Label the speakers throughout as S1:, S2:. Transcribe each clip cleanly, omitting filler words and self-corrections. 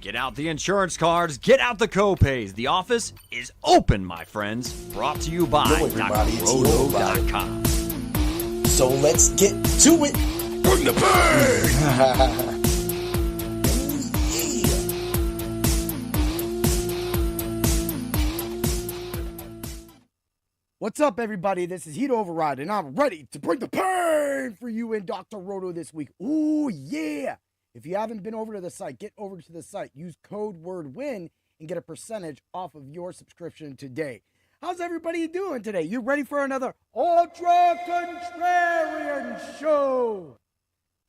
S1: Get out the insurance cards, get out the copays. The office is open, my friends. Brought to you by
S2: Yo, everybody, it's
S1: DrRoto.com.
S2: So let's get to it.
S1: Bring the pain!
S3: What's up, everybody? This is Heat Override, and I'm ready to bring the pain for you in Dr. Roto this week. Ooh, yeah! If you haven't been over to the site, get over to the site. Use code WORDWIN and get a percentage off of your subscription today. How's everybody doing today? You ready for another Ultra Contrarian show?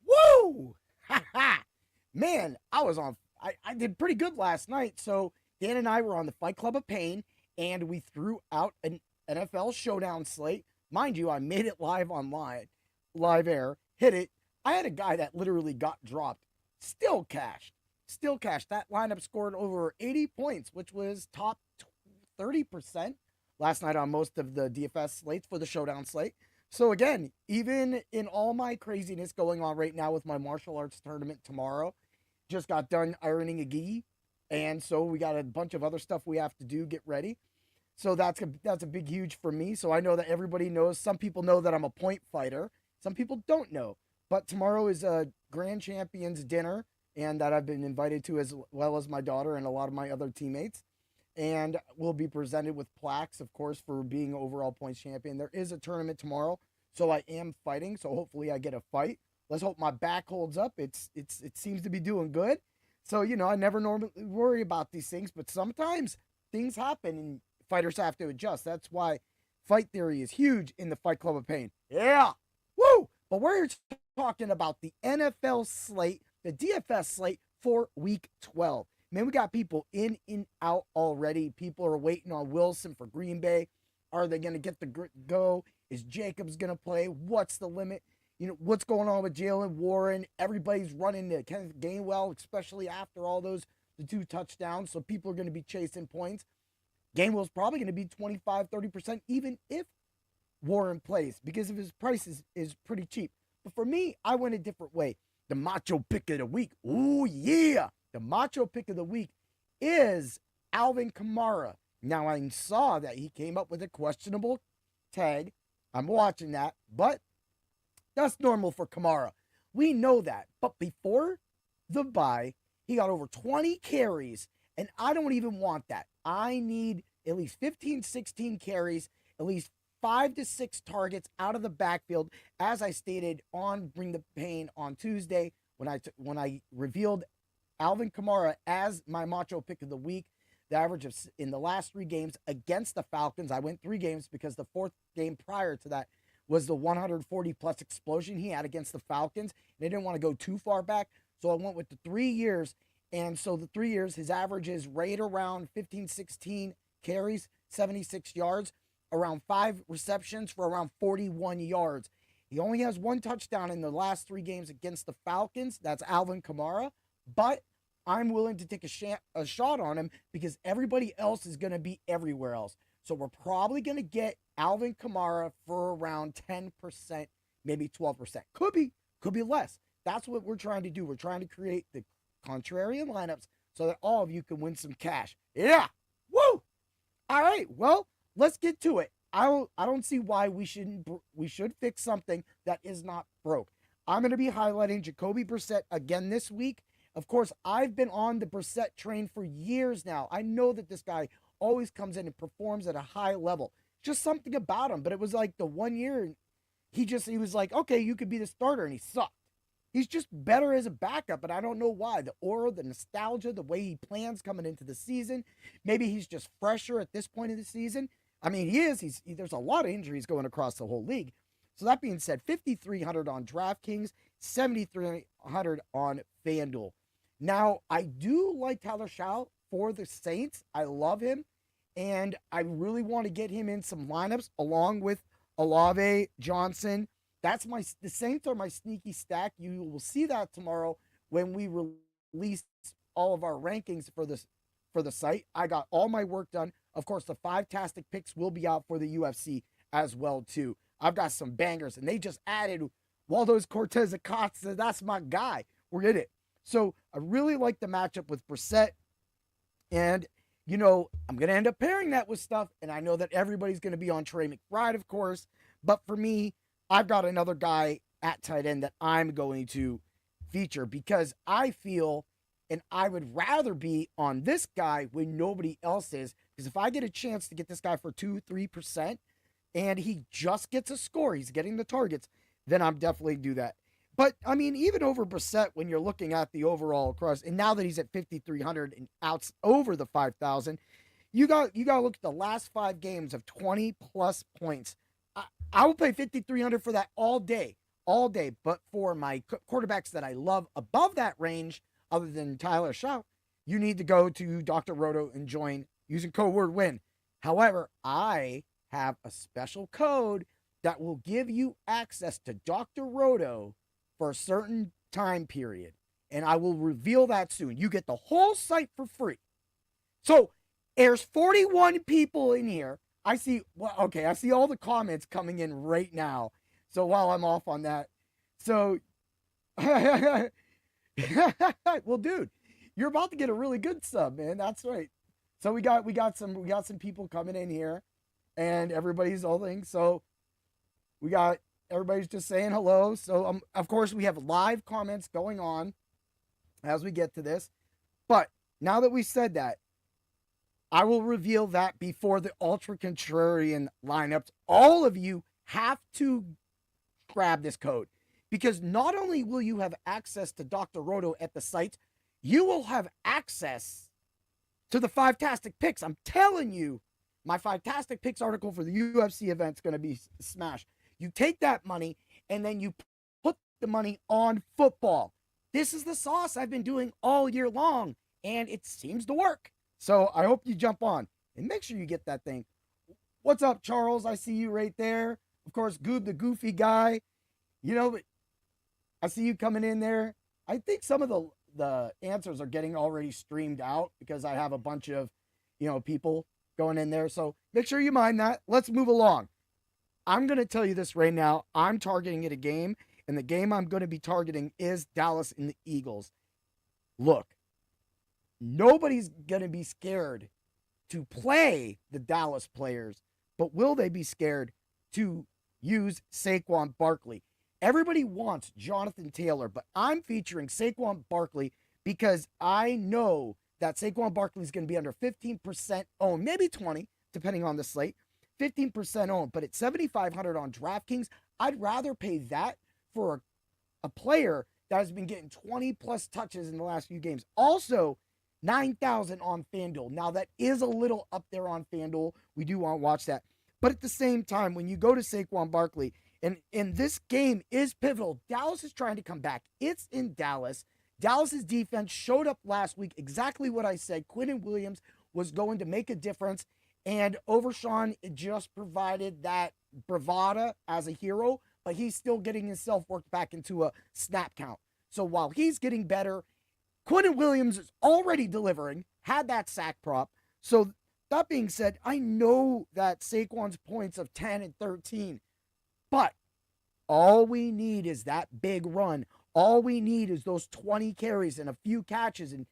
S3: Woo! Ha ha! Man, I did pretty good last night. So Dan and I were on the Fight Club of Pain, and we threw out an NFL showdown slate. Mind you, I made it live live air, hit it. I had a guy that literally got dropped. Still cashed. That lineup scored over 80 points, which was top 30% last night on most of the DFS slates for the showdown slate. So again, even in all my craziness going on right now with my martial arts tournament tomorrow, just got done ironing a gi, and so we got a bunch of other stuff we have to do, get ready. So that's a big, huge for me. So I know that everybody knows. Some people know that I'm a point fighter. Some people don't know. But tomorrow is a Grand Champions dinner, and that I've been invited to, as well as my daughter and a lot of my other teammates. And we'll be presented with plaques, of course, for being overall points champion. There is a tournament tomorrow, so I am fighting. So hopefully I get a fight. Let's hope my back holds up. It seems to be doing good. So, you know, I never normally worry about these things, but sometimes things happen and fighters have to adjust. That's why fight theory is huge in the Fight Club of Pain. Yeah. Woo! But we're talking about the NFL slate, the DFS slate for Week 12. Man, we got people in and out already. People are waiting on Wilson for Green Bay. Are they going to get the go? Is Jacobs going to play? What's the limit? You know, what's going on with Jalen Warren? Everybody's running to Kenneth Gainwell, especially after all the 2 touchdowns. So people are going to be chasing points. Gainwell's probably going to be 25, 30%, even if Warren plays, because of his price is pretty cheap. But for me, I went a different way. The macho pick of the week. Ooh, yeah. The macho pick of the week is Alvin Kamara. Now, I saw that he came up with a questionable tag. I'm watching that, but that's normal for Kamara. We know that. But before the bye, he got over 20 carries, and I don't even want that. I need at least 15, 16 carries, at least 5 to 6 targets out of the backfield, as I stated on Bring the Pain on Tuesday when I revealed Alvin Kamara as my macho pick of the week. The average of in the last 3 games against the Falcons, I went 3 games because the 4th game prior to that was the 140-plus explosion he had against the Falcons. And I didn't want to go too far back, so I went with the 3 years. And so the 3 years, his average is right around 15, 16 carries, 76 yards, around 5 receptions for around 41 yards. He only has 1 touchdown in the last 3 games against the Falcons. That's Alvin Kamara. But I'm willing to take a shot on him because everybody else is going to be everywhere else. So we're probably going to get Alvin Kamara for around 10%, maybe 12%. Could be less. That's what we're trying to do. We're trying to create the contrarian lineups so that all of you can win some cash. Yeah. Woo! All right. Well, let's get to it. I don't see why we should fix something that is not broke. I'm going to be highlighting Jacoby Brissett again this week. Of course, I've been on the Brissett train for years now. I know that this guy always comes in and performs at a high level. Just something about him. But it was like the 1 year he was like, okay, you could be the starter, and he sucked. He's just better as a backup, but I don't know why. The aura, the nostalgia, the way he plans coming into the season. Maybe he's just fresher at this point of the season. I mean, he is. There's a lot of injuries going across the whole league. So that being said, 5,300 on DraftKings, 7,300 on FanDuel. Now, I do like Tyler Shaw for the Saints. I love him, and I really want to get him in some lineups along with Olave, Johnson. The Saints are my sneaky stack. You will see that tomorrow when we release all of our rankings for the site. I got all my work done. Of course, the 5-tastic picks will be out for the UFC as well too. I've got some bangers, and they just added Waldo's Cortez Acosta. That's my guy. We're in it. So I really like the matchup with Brissett. And, you know, I'm going to end up pairing that with stuff. And I know that everybody's going to be on Trey McBride, of course. But for me, I've got another guy at tight end that I'm going to feature because I feel and I would rather be on this guy when nobody else is. Because if I get a chance to get this guy for 2-3% and he just gets a score, he's getting the targets, then I'm definitely do that. But I mean, even over Brissett, when you're looking at the overall across, and now that he's at 5,300 and outs over the 5,000, you got to look at the last 5 games of 20 plus points. I will pay 5,300 for that all day. But for my quarterbacks that I love above that range, other than Tyler Shaw, you need to go to Dr. Roto and join using code word WIN. However, I have a special code that will give you access to Dr. Roto for a certain time period. And I will reveal that soon. You get the whole site for free. So there's 41 people in here. I see all the comments coming in right now. So while I'm off on that. So well, dude, you're about to get a really good sub, man. That's right. So we got some people coming in here and everybody's all things. So everybody's just saying hello. So of course we have live comments going on as we get to this. But now that we said that, I will reveal that before the Ultra Contrarian lineups. All of you have to grab this code because not only will you have access to Dr. Roto at the site, you will have access to the Five-tastic Picks. I'm telling you, my Five-tastic Picks article for the UFC event is going to be smashed. You take that money and then you put the money on football. This is the sauce I've been doing all year long, and it seems to work. So I hope you jump on and make sure you get that thing. What's up, Charles? I see you right there. Of course, Goob, the goofy guy. You know, I see you coming in there. I think some of the answers are getting already streamed out because I have a bunch of, people going in there. So make sure you mind that. Let's move along. I'm going to tell you this right now. I'm targeting at a game, and the game I'm going to be targeting is Dallas and the Eagles. Look, nobody's going to be scared to play the Dallas players, but will they be scared to use Saquon Barkley? Everybody wants Jonathan Taylor, but I'm featuring Saquon Barkley because I know that Saquon Barkley is going to be under 15% owned, maybe 20, depending on the slate. 15% owned, but at 7,500 on DraftKings, I'd rather pay that for a player that has been getting 20 plus touches in the last few games. Also, 9,000 on FanDuel. Now, that is a little up there on FanDuel. We do want to watch that. But at the same time, when you go to Saquon Barkley, and this game is pivotal, Dallas is trying to come back. It's in Dallas. Dallas's defense showed up last week, exactly what I said. Quinnen Williams was going to make a difference, and Overshawn just provided that bravada as a hero, but he's still getting himself worked back into a snap count. So while he's getting better, Quinnen Williams is already delivering, had that sack prop. So that being said, I know that Saquon's points of 10 and 13, but all we need is that big run. All we need is those 20 carries and a few catches, and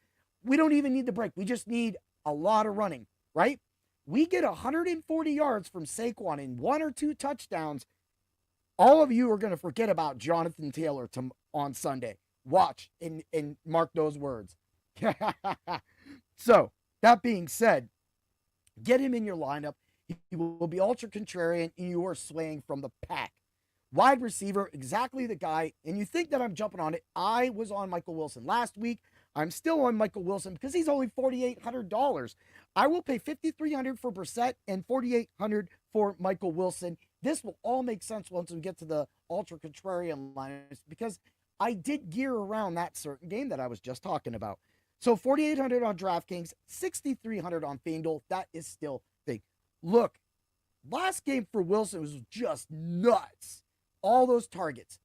S3: we don't even need the break. We just need a lot of running, right? We get 140 yards from Saquon and 1 or 2 touchdowns. All of you are going to forget about Jonathan Taylor on Sunday. Watch and mark those words. So, that being said, get him in your lineup. He will be ultra contrarian, and you are swaying from the pack. Wide receiver, exactly the guy. And you think that I'm jumping on it. I was on Michael Wilson last week. I'm still on Michael Wilson because he's only $4,800. I will pay $5,300 for Brissett and $4,800 for Michael Wilson. This will all make sense once we get to the ultra contrarian lineups because I did gear around that certain game that I was just talking about. So $4,800 on DraftKings, $6,300 on FanDuel. That is still big. Look, last game for Wilson was just nuts. All those targets.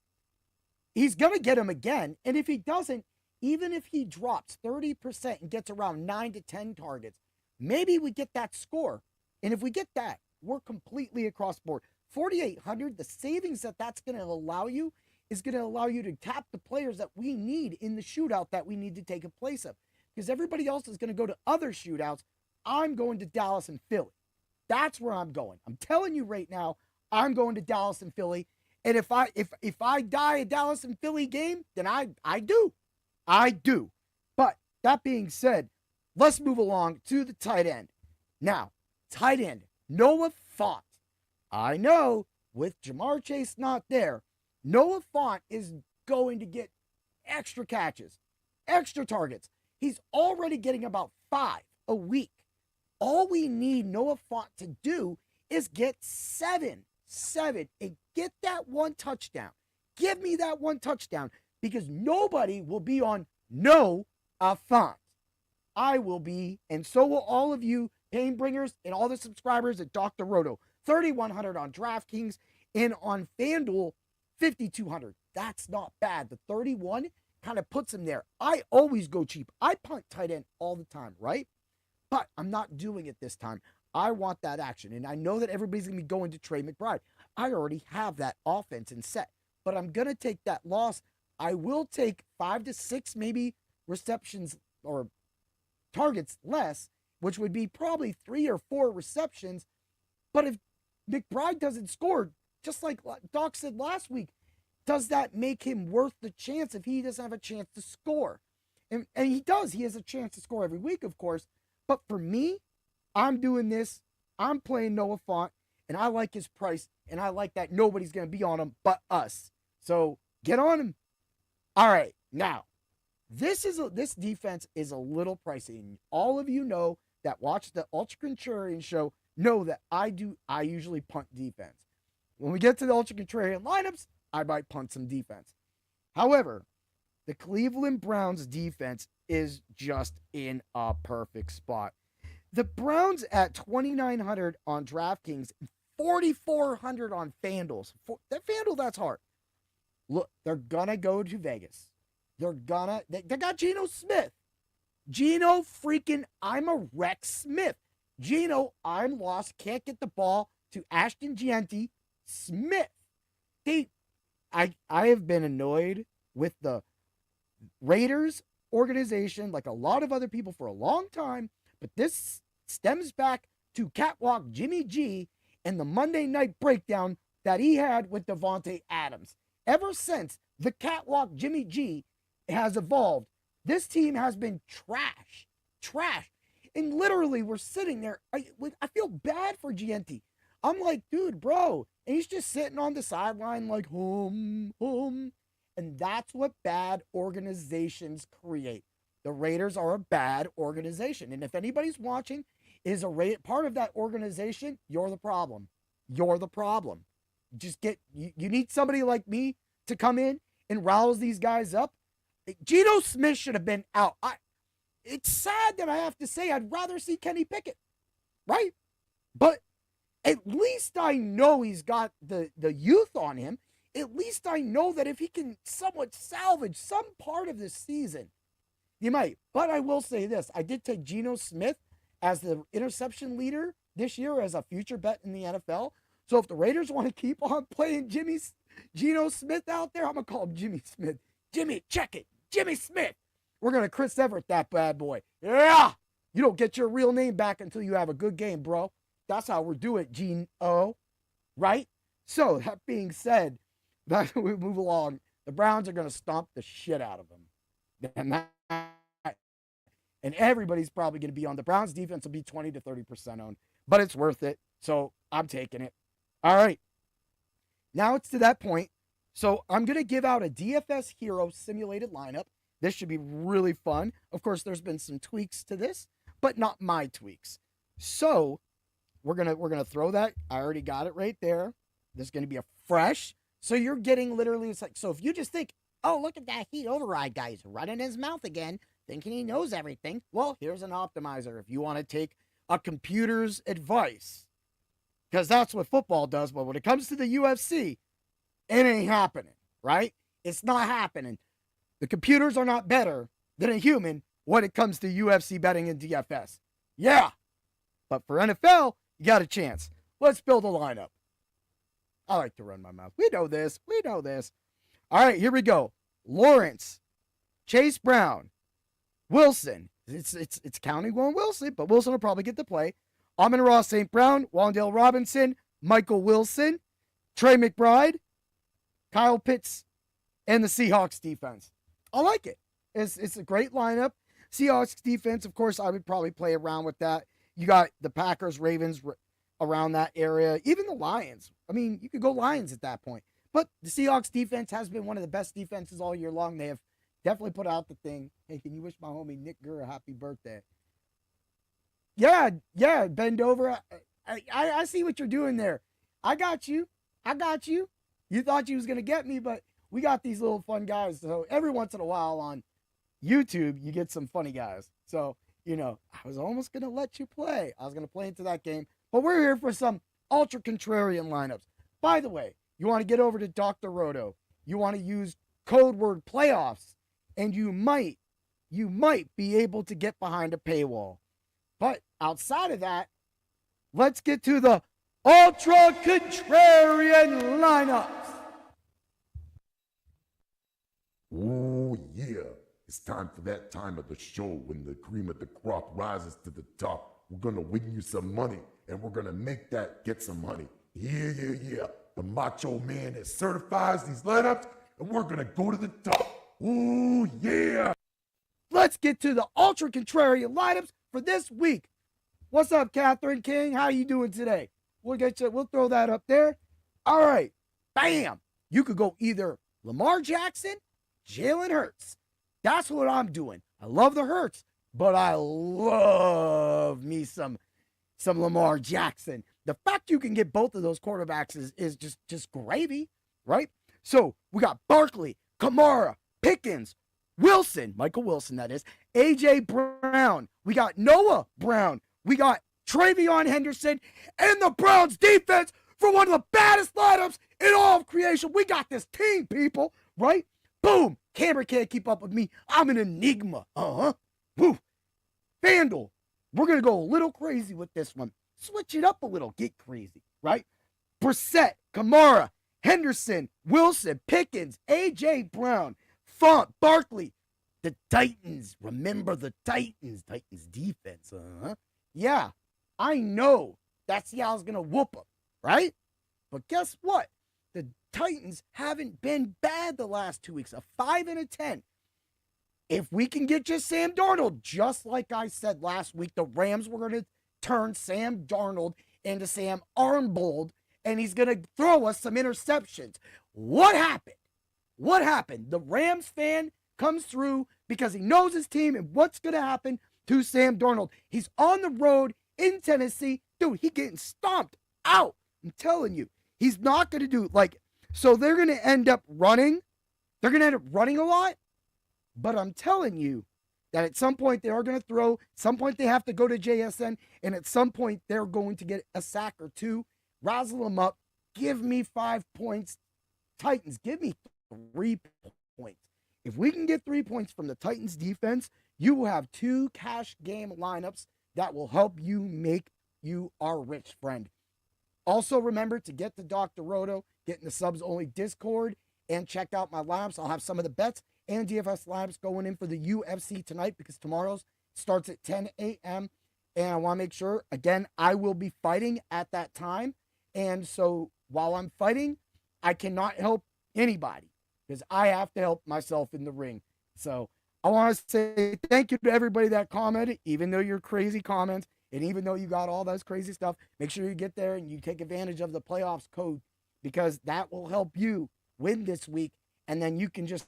S3: He's going to get them again. And if he doesn't, even if he drops 30% and gets around 9 to 10 targets, maybe we get that score. And if we get that, we're completely across board. $4,800, the savings that's going to allow you is going to allow you to tap the players that we need in the shootout that we need to take a place of. Because everybody else is going to go to other shootouts. I'm going to Dallas and Philly. That's where I'm going. I'm telling you right now, I'm going to Dallas and Philly. And if I die a Dallas and Philly game, then I do. I do. But that being said, let's move along to the tight end. Now, tight end, Noah Fant. I know with Jamar Chase not there, Noah Fant is going to get extra catches, extra targets. He's already getting about 5 a week. All we need Noah Fant to do is get 7 and get that one touchdown. Give me that one touchdown because nobody will be on Noah Fant. I will be, and so will all of you pain bringers and all the subscribers at Dr. Roto. 3,100 on DraftKings and on FanDuel, 5,200. That's not bad. The 31 kind of puts him there. I always go cheap. I punt tight end all the time, right? But I'm not doing it this time. I want that action. And I know that everybody's going to be going to Trey McBride. I already have that offense and set. But I'm going to take that loss. I will take 5 to 6 maybe receptions or targets less, which would be probably 3 or 4 receptions. But if McBride doesn't score, just like Doc said last week, does that make him worth the chance if he doesn't have a chance to score? And he does. He has a chance to score every week, of course. But for me, I'm doing this. I'm playing Noah Fant, and I like his price, and I like that nobody's going to be on him but us. So get on him. All right, now, this defense is a little pricey. And all of you know that watch the Ultra Contrarian show know that I usually punt defense. When we get to the Ultra Contrarian lineups, I might punt some defense. However, the Cleveland Browns defense is just in a perfect spot. The Browns at 2,900 on DraftKings, 4,400 on FanDuel. FanDuel, that's hard. Look, they're going to go to Vegas. They got Geno Smith. Geno freaking, I'm a wreck Smith. Geno, I'm lost, can't get the ball to Ashton Gianti Smith. I have been annoyed with the Raiders organization, like a lot of other people, for a long time, but this stems back to Catwalk Jimmy G and the Monday Night Breakdown that he had with Devontae Adams. Ever since the Catwalk Jimmy G has evolved, this team has been trash. And literally, we're sitting there. I feel bad for Gianti. I'm like, dude, bro. And he's just sitting on the sideline like, home. And that's what bad organizations create. The Raiders are a bad organization. And if anybody's watching is a part of that organization, you're the problem. You're the problem. Just you need somebody like me to come in and rouse these guys up. Geno Smith should have been out. It's sad that I have to say I'd rather see Kenny Pickett, right? But at least I know he's got the youth on him. At least I know that if he can somewhat salvage some part of this season, you might. But I will say this. I did take Geno Smith as the interception leader this year as a future bet in the NFL. So if the Raiders want to keep on playing Geno Smith out there, I'm going to call him Jimmy Smith. Jimmy, check it. Jimmy Smith. We're going to Chris Everett that bad boy. Yeah. You don't get your real name back until you have a good game, bro. That's how we're doing it, Geno. Right? So, that being said, we move along. The Browns are going to stomp the shit out of them. And everybody's probably going to be on. The Browns defense will be 20 to 30% owned. But it's worth it. So, I'm taking it. All right. Now it's to that point. So, I'm going to give out a DFS Hero simulated lineup. This should be really fun. Of course, there's been some tweaks to this, but not my tweaks. So, we're gonna throw that. I already got it right there. There's gonna be a fresh. So you're getting literally, it's like, so if you just think, oh, look at that heat override guy, he's running his mouth again, thinking he knows everything. Well, here's an optimizer if you want to take a computer's advice. Because that's what football does. But when it comes to the UFC, it ain't happening, right? It's not happening. The computers are not better than a human when it comes to UFC betting and DFS. Yeah. But for NFL, you got a chance. Let's build a lineup. I like to run my mouth. We know this. All right, here we go. Lawrence, Chase Brown, Wilson. It's counting going Wilson, but Wilson will probably get to play. Amon-Ra St. Brown, Wan'Dale Robinson, Michael Wilson, Trey McBride, Kyle Pitts, and the Seahawks defense. I like it. It's a great lineup. Seahawks defense, of course, I would probably play around with that. You got the Packers, Ravens around that area, even the Lions. I mean, you could go Lions at that point. But the Seahawks defense has been one of the best defenses all year long. They have definitely put out the thing. Hey, can you wish my homie Nick Gurr a happy birthday? Yeah, bend over. I see what you're doing there. I got you. You thought you was going to get me, but we got these little fun guys. So every once in a while on YouTube, you get some funny guys. So, I was almost going to let you play. I was going to play into that game. But we're here for some Ultra Contrarian Lineups. By the way, you want to get over to Dr. Roto. You want to use code word playoffs, and you might be able to get behind a paywall. But outside of that, let's get to the Ultra Contrarian Lineups.
S4: Oh, yeah. It's time for that time of the show when the cream of the crop rises to the top. We're going to win you some money, and we're going to make that get some money. Yeah. The Macho Man that certifies these lineups, and we're going to go to the top. Oh, yeah.
S3: Let's get to the Ultra Contrarian Lineups for this week. What's up, Catherine King? How you doing today? We'll throw that up there. All right. Bam. You could go either Lamar Jackson, Jalen Hurts. That's what I'm doing. I love the Hurts, but I love me some Lamar Jackson. The fact you can get both of those quarterbacks is just gravy, right? So we got Barkley, Kamara, Pickens, Wilson, Michael Wilson, that is, A.J. Brown. We got Noah Brown. We got Travion Henderson and the Browns defense for one of the baddest lineups in all of creation. We got this team, people, right? Boom. Camera can't keep up with me. I'm an enigma. Woo. FanDuel. We're going to go a little crazy with this one. Switch it up a little. Get crazy, right? Brissett, Kamara, Henderson, Wilson, Pickens, A.J. Brown, Font, Barkley, the Titans. Remember the Titans. Titans defense, Yeah, I know that Seattle's going to whoop them, right? But guess what? The Titans haven't been bad the last 2 weeks. A 5 and a 10. If we can get just Sam Darnold, just like I said last week, the Rams were going to turn Sam Darnold into Sam Armbold, and he's going to throw us some interceptions. What happened? The Rams fan comes through because he knows his team and what's going to happen to Sam Darnold. He's on the road in Tennessee. Dude, he's getting stomped out. I'm telling you. He's not going to do, so they're going to end up running. They're going to end up running a lot. But I'm telling you that at some point they are going to throw. At some point they have to go to JSN. And at some point they're going to get a sack or two. Razzle them up. Give me 5 points. Titans, give me 3 points. If we can get 3 points from the Titans defense, you will have 2 cash game lineups that will help you make you our rich friend. Also, remember to get to Dr. Roto, get in the subs only Discord, and check out my lineups. I'll have some of the bets and DFS lineups going in for the UFC tonight because tomorrow's starts at 10 a.m. And I want to make sure, again, I will be fighting at that time. And so while I'm fighting, I cannot help anybody because I have to help myself in the ring. So I want to say thank you to everybody that commented, even though your crazy comments. And even though you got all those crazy stuff, make sure you get there and you take advantage of the playoffs code because that will help you win this week. And then you can just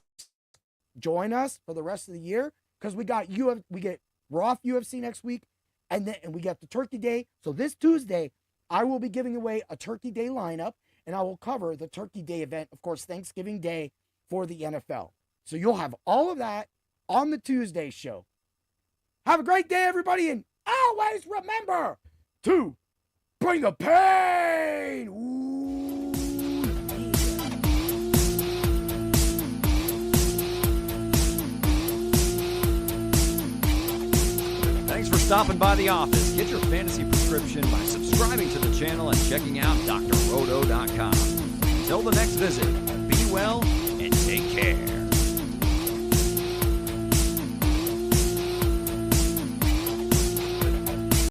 S3: join us for the rest of the year because we get Roth UFC next week and we get the Turkey Day. So this Tuesday, I will be giving away a Turkey Day lineup and I will cover the Turkey Day event, of course, Thanksgiving Day for the NFL. So you'll have all of that on the Tuesday show. Have a great day, everybody, and always remember to bring the pain. Ooh.
S1: Thanks for stopping by the office. Get your fantasy prescription by subscribing to the channel and checking out drroto.com. Until the next visit, be well